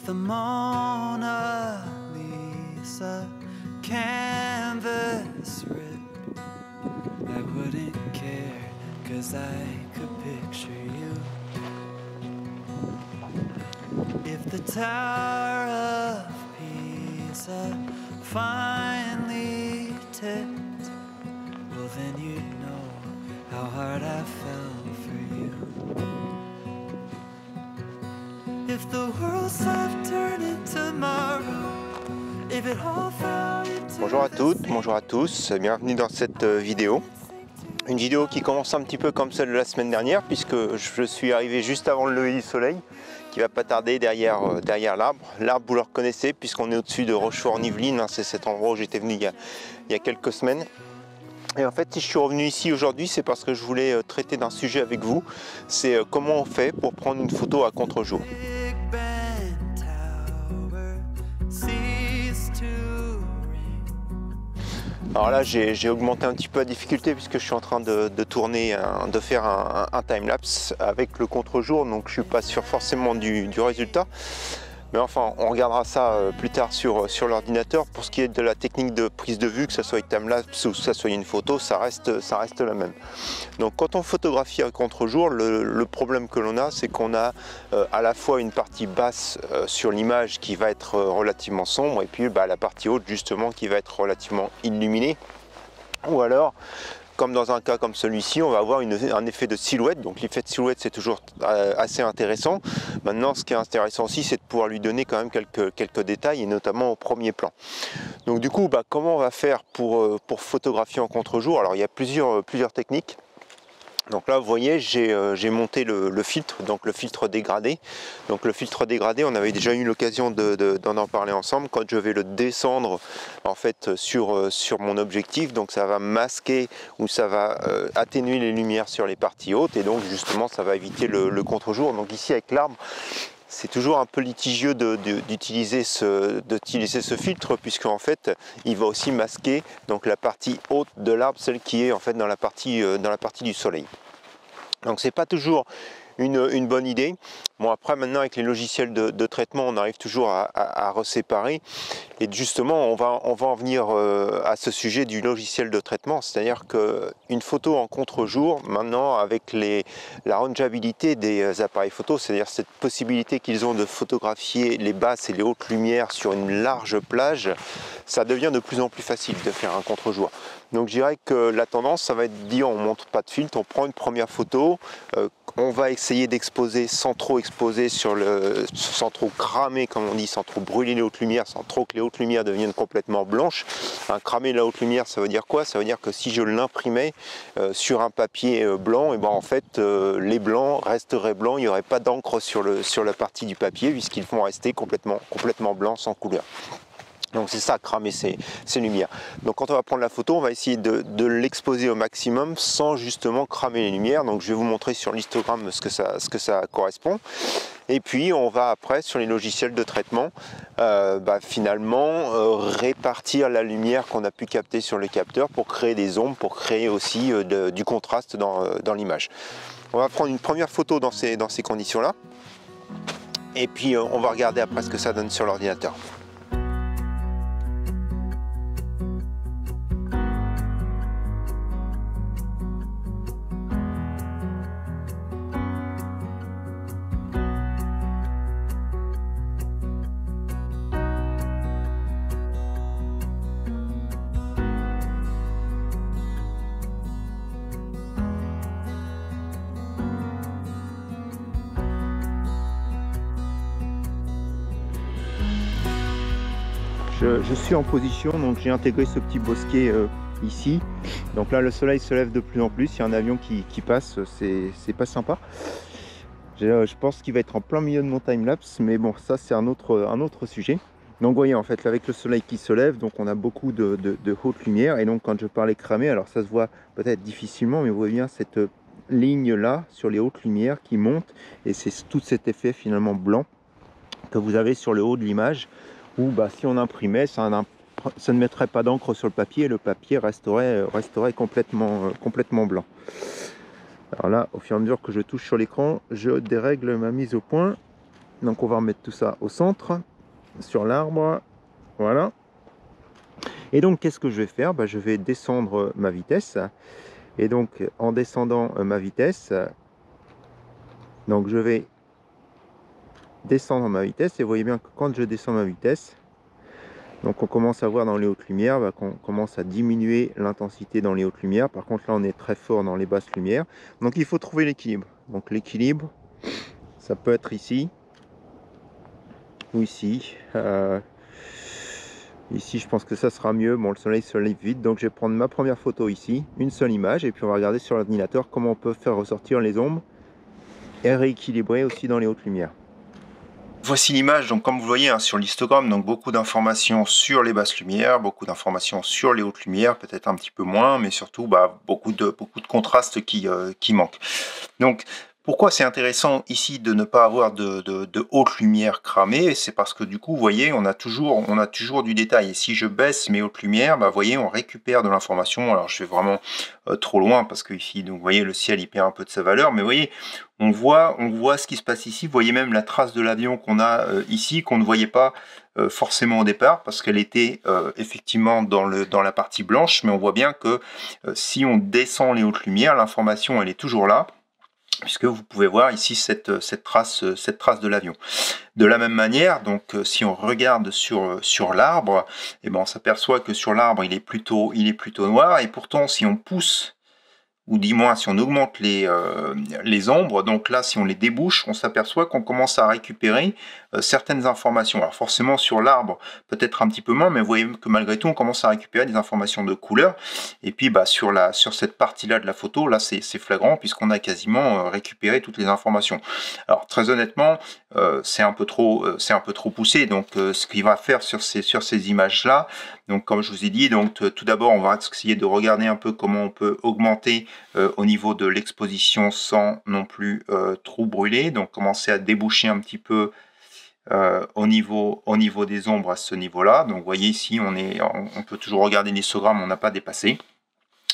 If the Mona Lisa canvas ripped, I wouldn't care, 'cause I could picture you. If the Tower of Pisa finally tipped, well then you'd know how hard I fell for you. If the world stopped turning tomorrow, if it all fell into Bonjour à toutes, bonjour à tous, bienvenue dans cette vidéo. Une vidéo qui commence un petit peu comme celle de la semaine dernière, puisque je suis arrivé juste avant le lever du soleil, qui va pas tarder derrière l'arbre. L'arbre, vous le reconnaissez, puisqu'on est au-dessus de Rochefort-en-Yvelines, hein, c'est cet endroit où j'étais venu il y a quelques semaines. Et en fait, si je suis revenu ici aujourd'hui, c'est parce que je voulais traiter d'un sujet avec vous, c'est comment on fait pour prendre une photo à contre-jour. Big Ben Tower ceased to ring. Alors là, j'ai augmenté un petit peu la difficulté puisque je suis en train de tourner, de faire un time-lapse avec le contre-jour, donc je suis pas sûr forcément du résultat. Mais enfin, on regardera ça plus tard sur l'ordinateur. Pour ce qui est de la technique de prise de vue, que ce soit une time-lapse ou que ce soit une photo, ça reste la même. Donc quand on photographie à contre-jour, le problème que l'on a, c'est qu'on a à la fois une partie basse sur l'image qui va être relativement sombre, et puis la partie haute justement qui va être relativement illuminée. Ou alors, comme dans un cas comme celui-ci, on va avoir un effet de silhouette. Donc l'effet de silhouette, c'est toujours assez intéressant. Maintenant, ce qui est intéressant aussi, c'est de pouvoir lui donner quand même quelques détails, et notamment au premier plan. Donc du coup, comment on va faire pour photographier en contre-jour? Alors il y a plusieurs techniques. Donc là, vous voyez, j'ai monté le filtre, donc le filtre dégradé. Donc le filtre dégradé, on avait déjà eu l'occasion d'en parler ensemble. Quand je vais le descendre en fait sur mon objectif, donc ça va masquer ou ça va atténuer les lumières sur les parties hautes, et donc justement ça va éviter le contre-jour. Donc ici avec l'arbre, c'est toujours un peu litigieux d'utiliser ce filtre, puisque en fait il va aussi masquer donc la partie haute de l'arbre, celle qui est en fait dans la partie du soleil. Donc c'est pas toujours une bonne idée. Bon, après maintenant avec les logiciels de traitement, on arrive toujours à reséparer, et justement on va en venir à ce sujet du logiciel de traitement. C'est-à-dire qu'une photo en contre-jour, maintenant avec la rangeabilité des appareils photo, c'est-à-dire cette possibilité qu'ils ont de photographier les basses et les hautes lumières sur une large plage, ça devient de plus en plus facile de faire un contre-jour. Donc je dirais que la tendance, ça va être de dire on ne monte pas de filtre, on prend une première photo, on va essayer d'exposer sans trop exposer sans trop cramer, comme on dit, sans trop brûler les hautes lumières, sans trop que les hautes lumières deviennent complètement blanches. Cramer la haute lumière, ça veut dire quoi? Ça veut dire que si je l'imprimais sur un papier blanc, et en fait les blancs resteraient blancs, il n'y aurait pas d'encre sur la partie du papier, puisqu'ils vont rester complètement blancs, sans couleur. Donc c'est ça, cramer ces lumières. Donc quand on va prendre la photo, on va essayer de l'exposer au maximum sans justement cramer les lumières. Donc je vais vous montrer sur l'histogramme ce que ça correspond. Et puis on va après sur les logiciels de traitement finalement répartir la lumière qu'on a pu capter sur le capteur pour créer des ombres, pour créer aussi du contraste dans l'image. On va prendre une première photo dans ces conditions-là. Et puis on va regarder après ce que ça donne sur l'ordinateur. Je suis en position, donc j'ai intégré ce petit bosquet ici. Donc là le soleil se lève de plus en plus, il y a un avion qui passe, c'est pas sympa. Je pense qu'il va être en plein milieu de mon time-lapse, mais bon, ça c'est un autre sujet. Donc vous voyez, en fait, avec le soleil qui se lève, donc on a beaucoup de haute lumière, et donc quand je parlais cramé, alors ça se voit peut-être difficilement, mais vous voyez bien cette ligne là sur les hautes lumières qui monte, et c'est tout cet effet finalement blanc que vous avez sur le haut de l'image, où si on imprimait, ça ne mettrait pas d'encre sur le papier, et le papier resterait complètement blanc. Alors là, au fur et à mesure que je touche sur l'écran, je dérègle ma mise au point. Donc on va remettre tout ça au centre, sur l'arbre, voilà. Et donc qu'est-ce que je vais faire? Je vais descendre ma vitesse. Et donc en descendant ma vitesse, donc je vais descendre ma vitesse. Et vous voyez bien que quand je descends ma vitesse, donc on commence à voir dans les hautes lumières qu'on commence à diminuer l'intensité dans les hautes lumières. Par contre là on est très fort dans les basses lumières. Donc il faut trouver l'équilibre. Donc l'équilibre, ça peut être ici ou ici. Ici je pense que ça sera mieux. Bon, le soleil se lève vite, donc je vais prendre ma première photo ici, une seule image, et puis on va regarder sur l'ordinateur comment on peut faire ressortir les ombres et rééquilibrer aussi dans les hautes lumières. Voici l'image, donc comme vous voyez hein, sur l'histogramme, donc beaucoup d'informations sur les basses lumières, beaucoup d'informations sur les hautes lumières, peut-être un petit peu moins, mais surtout beaucoup de contrastes qui manquent. Donc pourquoi c'est intéressant ici de ne pas avoir de haute lumière cramée? C'est parce que du coup, vous voyez, on a toujours du détail. Et si je baisse mes hautes lumières, vous voyez, on récupère de l'information. Alors je vais vraiment trop loin parce que ici, donc vous voyez, le ciel il perd un peu de sa valeur, mais vous voyez, on voit ce qui se passe ici. Vous voyez même la trace de l'avion qu'on a ici, qu'on ne voyait pas forcément au départ, parce qu'elle était effectivement dans la partie blanche, mais on voit bien que si on descend les hautes lumières, l'information elle est toujours là, puisque vous pouvez voir ici cette trace de l'avion. De la même manière, donc si on regarde sur l'arbre, on s'aperçoit que sur l'arbre il est plutôt noir, et pourtant si on pousse, ou du moins si on augmente les ombres, donc là si on les débouche, on s'aperçoit qu'on commence à récupérer certaines informations. Alors forcément sur l'arbre peut-être un petit peu moins, mais vous voyez que malgré tout on commence à récupérer des informations de couleur. Et puis sur cette partie là de la photo, là c'est flagrant puisqu'on a quasiment récupéré toutes les informations. Alors très honnêtement c'est un peu trop poussé, donc ce qu'il va faire sur ces images là, donc comme je vous ai dit, donc tout d'abord on va essayer de regarder un peu comment on peut augmenter au niveau de l'exposition sans non plus trop brûler, donc commencer à déboucher un petit peu au niveau des ombres à ce niveau là. Donc vous voyez ici on peut toujours regarder l'histogramme, on n'a pas dépassé.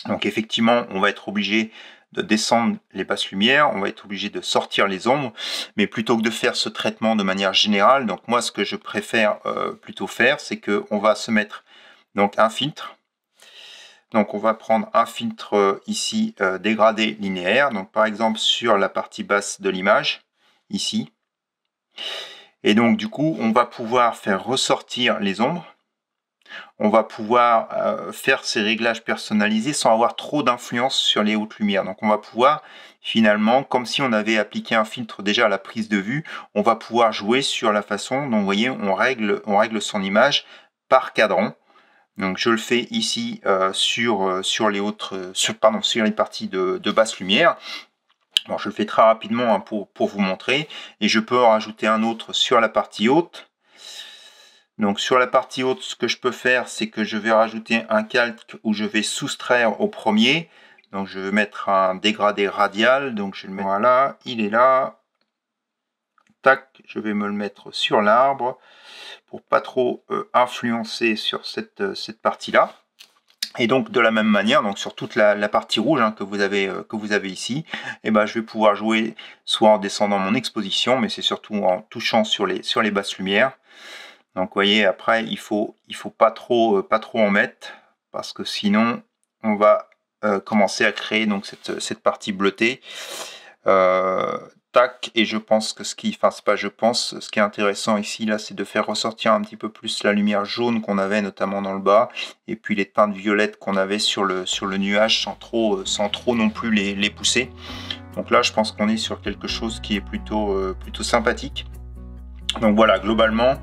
Donc effectivement on va être obligé de descendre les basses lumières, on va être obligé de sortir les ombres, mais plutôt que de faire ce traitement de manière générale, donc moi ce que je préfère plutôt faire, c'est que on va se mettre donc un filtre. Donc on va prendre un filtre ici dégradé linéaire, donc par exemple sur la partie basse de l'image, ici. Et donc du coup on va pouvoir faire ressortir les ombres, on va pouvoir faire ces réglages personnalisés sans avoir trop d'influence sur les hautes lumières. Donc on va pouvoir finalement, comme si on avait appliqué un filtre déjà à la prise de vue, on va pouvoir jouer sur la façon dont vous voyez on règle son image par cadran. Donc je le fais ici sur les parties de basse lumière. Bon, je le fais très rapidement hein, pour vous montrer, et je peux en rajouter un autre sur la partie haute. Donc sur la partie haute, ce que je peux faire, c'est que je vais rajouter un calque où je vais soustraire au premier. Donc je vais mettre un dégradé radial, donc je le mets voilà, il est là. Tac, je vais me le mettre sur l'arbre pour pas trop influencer sur cette partie-là. Et donc de la même manière, donc sur toute la partie rouge hein, que vous avez ici, et je vais pouvoir jouer soit en descendant mon exposition, mais c'est surtout en touchant sur les basses lumières. Donc vous voyez, après il faut pas trop en mettre, parce que sinon on va commencer à créer donc cette partie bleutée. Tac, et je pense que ce qui est intéressant ici là, c'est de faire ressortir un petit peu plus la lumière jaune qu'on avait notamment dans le bas, et puis les teintes violettes qu'on avait sur le nuage sans trop non plus les pousser. Donc là je pense qu'on est sur quelque chose qui est plutôt sympathique. Donc voilà, globalement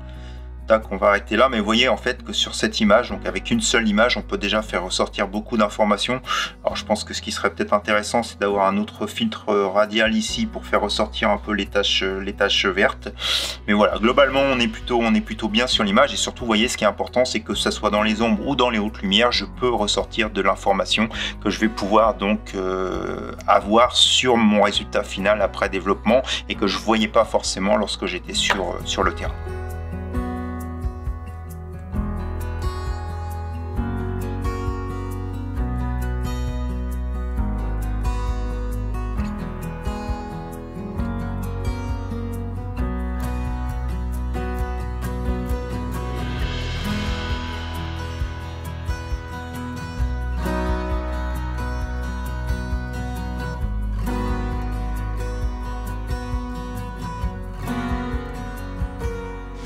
tac, on va arrêter là, mais vous voyez en fait que sur cette image, donc avec une seule image, on peut déjà faire ressortir beaucoup d'informations. Alors je pense que ce qui serait peut-être intéressant, c'est d'avoir un autre filtre radial ici pour faire ressortir un peu les taches vertes. Mais voilà, globalement on est plutôt bien sur l'image, et surtout vous voyez, ce qui est important, c'est que ça soit dans les ombres ou dans les hautes lumières, je peux ressortir de l'information que je vais pouvoir donc avoir sur mon résultat final après développement, et que je ne voyais pas forcément lorsque j'étais sur le terrain.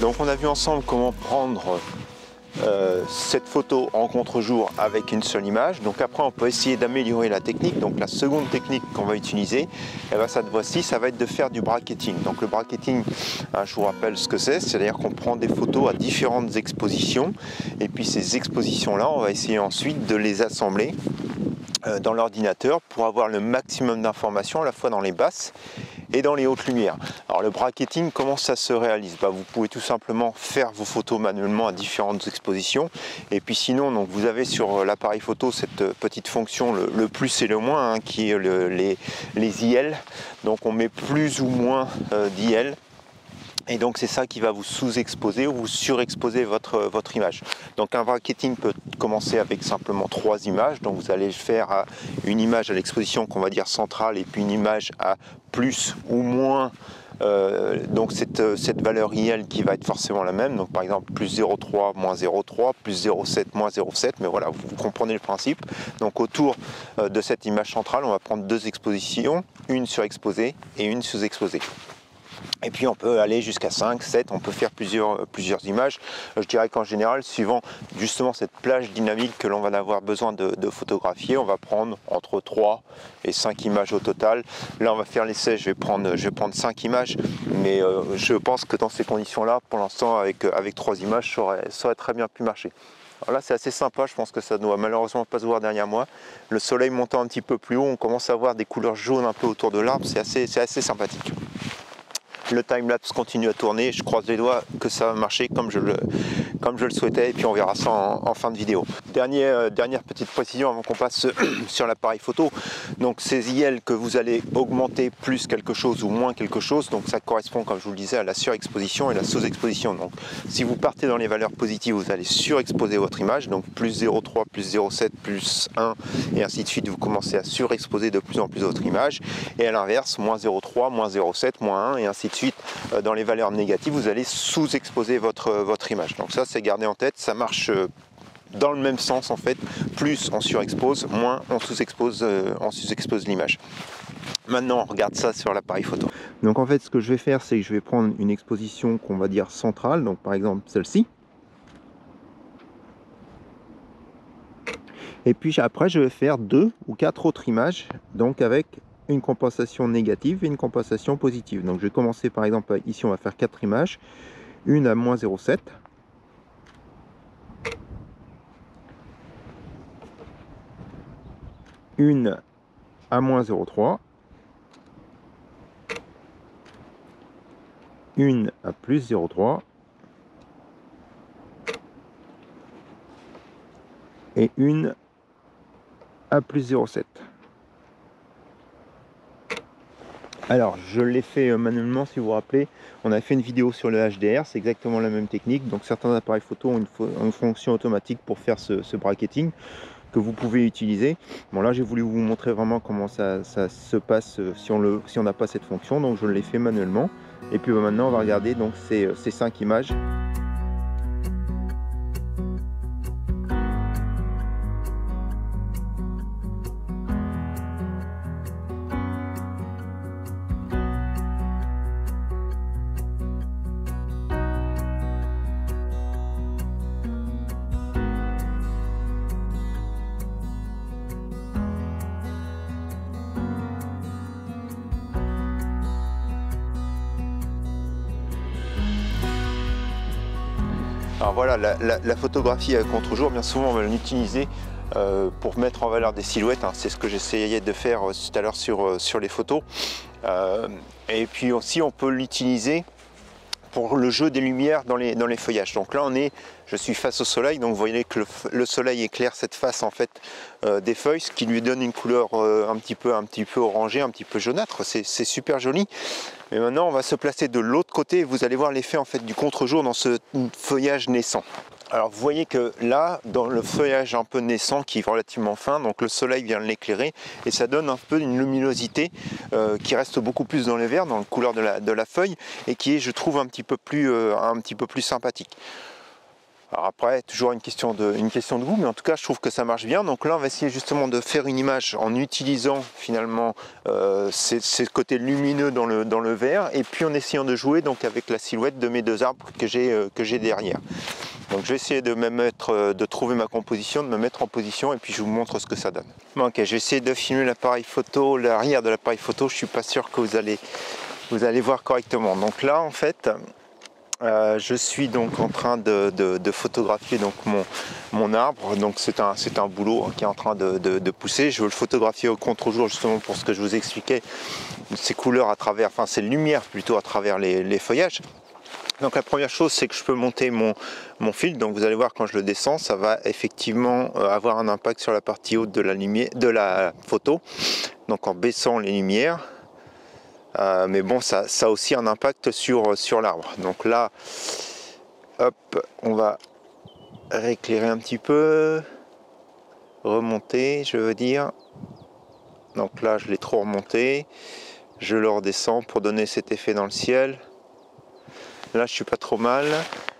Donc on a vu ensemble comment prendre cette photo en contre-jour avec une seule image. Donc après on peut essayer d'améliorer la technique. Donc la seconde technique qu'on va utiliser, et bien cette fois-ci, ça va être de faire du bracketing. Donc le bracketing, je vous rappelle ce que c'est-à-dire qu'on prend des photos à différentes expositions et puis ces expositions là on va essayer ensuite de les assembler dans l'ordinateur pour avoir le maximum d'informations à la fois dans les basses et dans les hautes lumières. Alors le bracketing, comment ça se réalise? Vous pouvez tout simplement faire vos photos manuellement à différentes expositions, et puis sinon donc vous avez sur l'appareil photo cette petite fonction le plus et le moins, qui est les IL. Donc on met plus ou moins d'IL. Et donc c'est ça qui va vous sous-exposer ou vous surexposer votre image. Donc un bracketing peut commencer avec simplement 3 images. Donc vous allez faire une image à l'exposition qu'on va dire centrale et puis une image à plus ou moins donc cette valeur IL qui va être forcément la même. Donc par exemple plus 0,3, moins 0,3, plus 0,7, moins 0,7. Mais voilà, vous comprenez le principe. Donc autour de cette image centrale, on va prendre 2 expositions, une surexposée et une sous-exposée. Et puis on peut aller jusqu'à 5, 7, on peut faire plusieurs images. Je dirais qu'en général, suivant justement cette plage dynamique que l'on va avoir besoin de photographier, on va prendre entre 3 et 5 images au total. Là on va faire l'essai, je vais prendre 5 images, mais je pense que dans ces conditions-là, pour l'instant avec 3 images, ça aurait très bien pu marcher. Alors là c'est assez sympa, je pense que ça ne doit malheureusement pas se voir derrière moi. Le soleil montant un petit peu plus haut, on commence à voir des couleurs jaunes un peu autour de l'arbre, c'est assez sympathique. Le timelapse continue à tourner, je croise les doigts que ça va marcher comme je le souhaitais, et puis on verra ça en fin de vidéo. Dernière petite précision avant qu'on passe sur l'appareil photo. Donc ces IL que vous allez augmenter plus quelque chose ou moins quelque chose, donc ça correspond, comme je vous le disais, à la surexposition et la sous-exposition. Donc si vous partez dans les valeurs positives, vous allez surexposer votre image, donc plus 0,3, plus 0,7, plus 1 et ainsi de suite, vous commencez à surexposer de plus en plus votre image, et à l'inverse, moins 0,3, moins 0,7, moins 1 et ainsi de suite. Dans les valeurs négatives, vous allez sous-exposer votre image. Donc ça, c'est gardé en tête, ça marche dans le même sens en fait. Plus on surexpose, moins on sous-expose l'image. Maintenant, on regarde ça sur l'appareil photo. Donc en fait, ce que je vais faire, c'est que je vais prendre une exposition qu'on va dire centrale, donc par exemple celle-ci. Et puis après, je vais faire 2 ou 4 autres images, donc avec une compensation négative et une compensation positive. Donc je vais commencer par exemple ici, on va faire 4 images, une à moins 0,7, une à moins 0,3, une à plus 0,3 et une à plus 0,7. Alors je l'ai fait manuellement, si vous vous rappelez, on a fait une vidéo sur le HDR, c'est exactement la même technique. Donc certains appareils photo ont une fonction automatique pour faire ce bracketing que vous pouvez utiliser. Bon là j'ai voulu vous montrer vraiment comment ça se passe si on n'a pas cette fonction, donc je l'ai fait manuellement. Et puis maintenant on va regarder donc ces 5 images. Alors voilà, la photographie à contre-jour, bien souvent on va l'utiliser pour mettre en valeur des silhouettes, hein. C'est ce que j'essayais de faire tout à l'heure sur les photos. Et puis aussi on peut l'utiliser pour le jeu des lumières dans les feuillages. Donc là je suis face au soleil, donc vous voyez que le soleil éclaire cette face en fait des feuilles, ce qui lui donne une couleur un petit peu orangée, un petit peu jaunâtre. C'est super joli. Mais maintenant on va se placer de l'autre côté et vous allez voir l'effet en fait du contre-jour dans ce feuillage naissant. Alors vous voyez que là, dans le feuillage un peu naissant qui est relativement fin, donc le soleil vient l'éclairer et ça donne un peu une luminosité qui reste beaucoup plus dans les verts, dans la couleur de la feuille, et qui est, je trouve, un petit peu plus sympathique. Alors après, toujours une question de goût, mais en tout cas, je trouve que ça marche bien. Donc là, on va essayer justement de faire une image en utilisant finalement ces côtés lumineux dans le vert, et puis en essayant de jouer donc avec la silhouette de mes deux arbres que j'ai derrière. Donc je vais essayer de trouver ma composition, de me mettre en position, et puis je vous montre ce que ça donne. Bon, ok, je vais essayer de filmer l'appareil photo, l'arrière de l'appareil photo. Je suis pas sûr que vous allez voir correctement. Donc là, en fait, je suis donc en train de photographier donc mon arbre. Donc c'est un boulot qui est en train de pousser. Je veux le photographier au contre-jour justement pour ce que je vous expliquais, ces couleurs à travers, enfin ces lumières plutôt à travers les feuillages. Donc la première chose, c'est que je peux monter mon filtre. Donc vous allez voir, quand je le descends, ça va effectivement avoir un impact sur la partie haute de la photo, donc en baissant les lumières. Mais bon, ça a aussi un impact sur l'arbre. Donc là, hop, on va rééclairer un petit peu, remonter, je veux dire. Donc là, je l'ai trop remonté. Je le redescends pour donner cet effet dans le ciel. Là, je suis pas trop mal.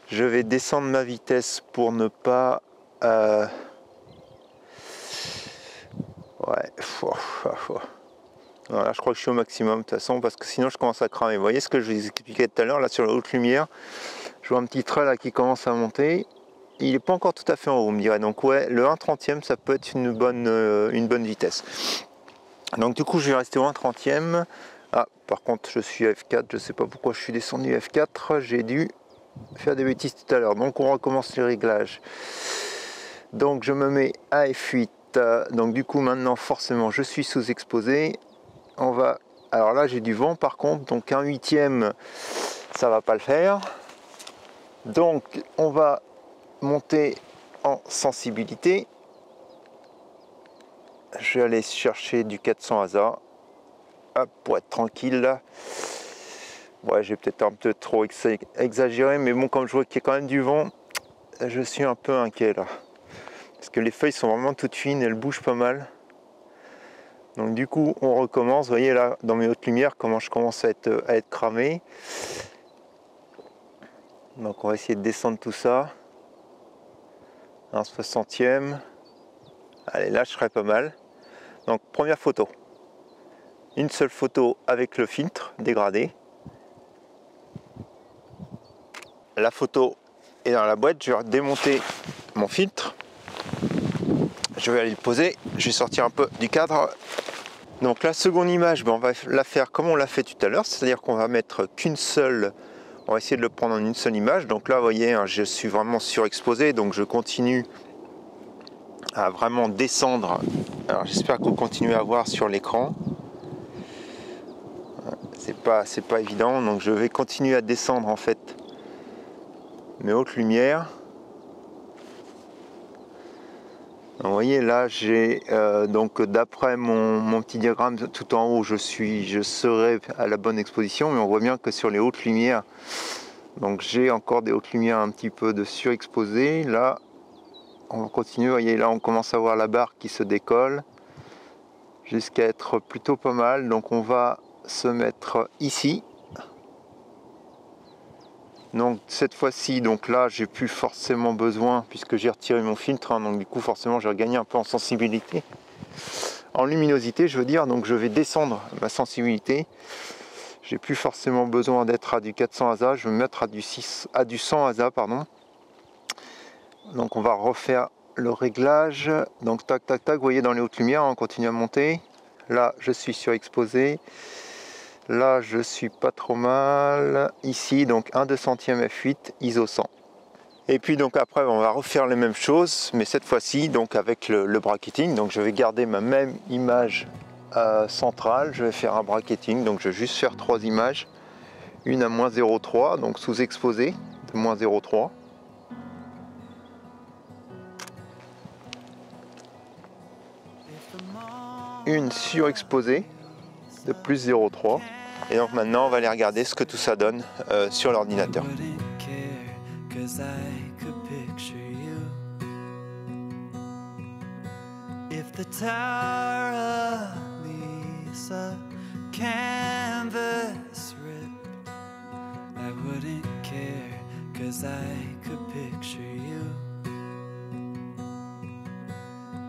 Je vais descendre ma vitesse pour ne pas... Ouais. Voilà, je crois que je suis au maximum de toute façon, parce que sinon je commence à cramer. Vous voyez ce que je vous expliquais tout à l'heure, là sur la haute lumière. Je vois un petit trait là qui commence à monter. Il n'est pas encore tout à fait en haut, on me dirait. Donc ouais, le 1/30e, ça peut être une bonne vitesse. Donc du coup, je vais rester au 1/30e. Ah, par contre, je suis à F4. Je ne sais pas pourquoi je suis descendu à F4. J'ai dû faire des bêtises tout à l'heure. Donc on recommence les réglages. Donc je me mets à F8. Donc du coup, maintenant, forcément, je suis sous-exposé. On va... Alors là, j'ai du vent par contre. Donc 1/8e, ça va pas le faire. Donc on va monter en sensibilité. Je vais aller chercher du 400 ASA. Hop, pour être tranquille là. Ouais, j'ai peut-être un peu trop exagéré, mais bon, comme je vois qu'il y a quand même du vent, je suis un peu inquiet là. Parce que les feuilles sont vraiment toutes fines, elles bougent pas mal. Donc du coup, on recommence. Vous voyez là, dans mes hautes lumières, comment je commence à être cramé. Donc on va essayer de descendre tout ça. Un 60e. Allez, là, je serai pas mal. Donc première photo. Une seule photo avec le filtre dégradé. La photo est dans la boîte. Je vais démonter mon filtre. Je vais aller le poser. Je vais sortir un peu du cadre. Donc la seconde image, on va la faire comme on l'a fait tout à l'heure. C'est-à-dire qu'on va mettre qu'une seule. On va essayer de le prendre en une seule image. Donc là, vous voyez, hein, je suis vraiment surexposé. Donc je continue à vraiment descendre. Alors j'espère que vous continuez à voir sur l'écran. C'est pas évident. Donc je vais continuer à descendre en fait mes hautes lumières. Donc, vous voyez là, j'ai donc d'après mon petit diagramme tout en haut, je serai à la bonne exposition, mais on voit bien que sur les hautes lumières, donc j'ai encore des hautes lumières un petit peu de surexposé. Là, on va continuer. Vous voyez là, on commence à voir la barre qui se décolle jusqu'à être plutôt pas mal. Donc on va se mettre ici. Donc cette fois-ci, donc là j'ai plus forcément besoin puisque j'ai retiré mon filtre, hein, donc du coup forcément j'ai gagné un peu en sensibilité, en luminosité je veux dire. Donc je vais descendre ma sensibilité. J'ai plus forcément besoin d'être à du 400 ASA, je vais me mettre à du 100 ASA pardon. Donc on va refaire le réglage. Donc tac tac tac, vous voyez dans les hautes lumières, on continue à monter. Là je suis surexposé. Là, je suis pas trop mal. Ici, donc 1/200e f8, ISO 100. Et puis donc après, on va refaire les mêmes choses, mais cette fois-ci, donc avec le bracketing. Donc je vais garder ma même image centrale. Je vais faire un bracketing. Donc je vais juste faire 3 images. Une à moins 0,3, donc sous-exposé de moins 0,3. Une surexposée de plus 0,3. Et donc maintenant on va aller regarder ce que tout ça donne sur l'ordinateur. 'cause I could picture you.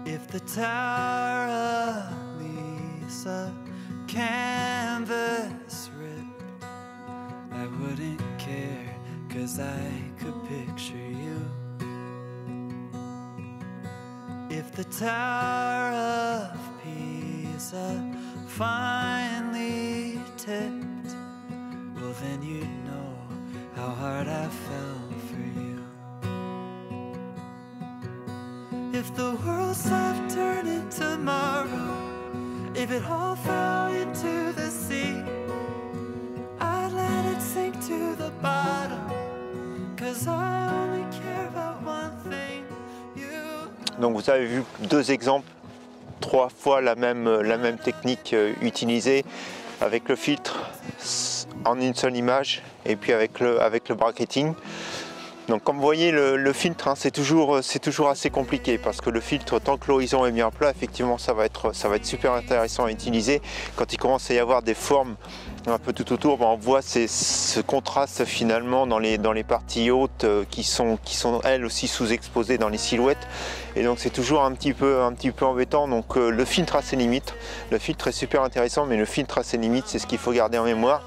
If the Tower of Lisa canvas ripped, I wouldn't care, 'cause I could picture you. If the Tower of Pisa finally tipped, well then you'd know how hard I fell for you. If the world stopped turning tomorrow, if it all fell into the sea, I'd let it sink to the bottom, 'cause I only care about one thing, you. Donc vous avez vu deux exemples, 3 fois la même technique utilisée avec le filtre en une seule image et puis avec le bracketing. Donc comme vous voyez le filtre c'est toujours assez compliqué parce que le filtre, tant que l'horizon est bien plat, effectivement ça va être super intéressant à utiliser. Quand il commence à y avoir des formes un peu tout autour, on voit ce contraste finalement dans les parties hautes qui sont elles aussi sous-exposées dans les silhouettes, et donc c'est toujours un petit peu embêtant. Donc le filtre a ses limites, le filtre est super intéressant, mais le filtre a ses limites, c'est ce qu'il faut garder en mémoire.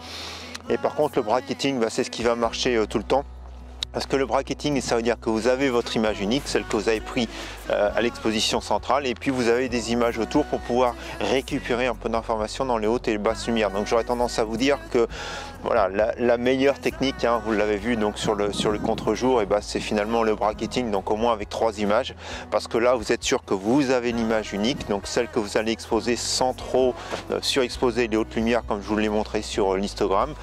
Et par contre le bracketing, c'est ce qui va marcher tout le temps. Parce que le bracketing, ça veut dire que vous avez votre image unique, celle que vous avez prise à l'exposition centrale, et puis vous avez des images autour pour pouvoir récupérer un peu d'informations dans les hautes et les basses lumières. Donc j'aurais tendance à vous dire que voilà, la meilleure technique, vous l'avez vu donc sur le contre-jour, c'est finalement le bracketing, donc au moins avec 3 images, parce que là vous êtes sûr que vous avez l'image unique, donc celle que vous allez exposer sans trop surexposer les hautes lumières comme je vous l'ai montré sur l'histogramme.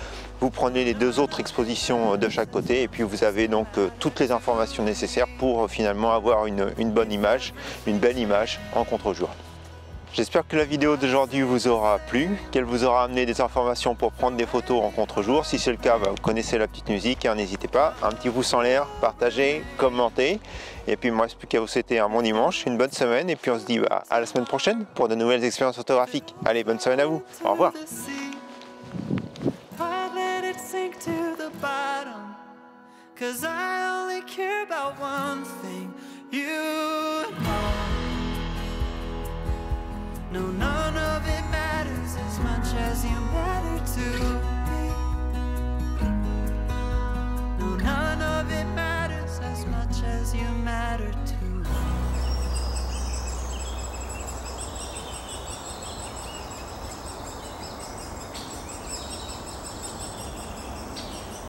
Vous prenez les 2 autres expositions de chaque côté et puis vous avez donc toutes les informations nécessaires pour finalement avoir une bonne image, une belle image en contre-jour. J'espère que la vidéo d'aujourd'hui vous aura plu, qu'elle vous aura amené des informations pour prendre des photos en contre-jour. Si c'est le cas, vous connaissez la petite musique, n'hésitez pas, un petit pouce en l'air, partagez, commentez. Et puis moi, il ne reste plus qu'à vous souhaiter un bon dimanche, une bonne semaine, et puis on se dit à la semaine prochaine pour de nouvelles expériences photographiques. Allez, bonne semaine à vous, au revoir. Sink to the bottom, 'cause I only care about one thing, you know. No, none of it matters as much as you matter to me. No, none of it matters as much as you matter to me.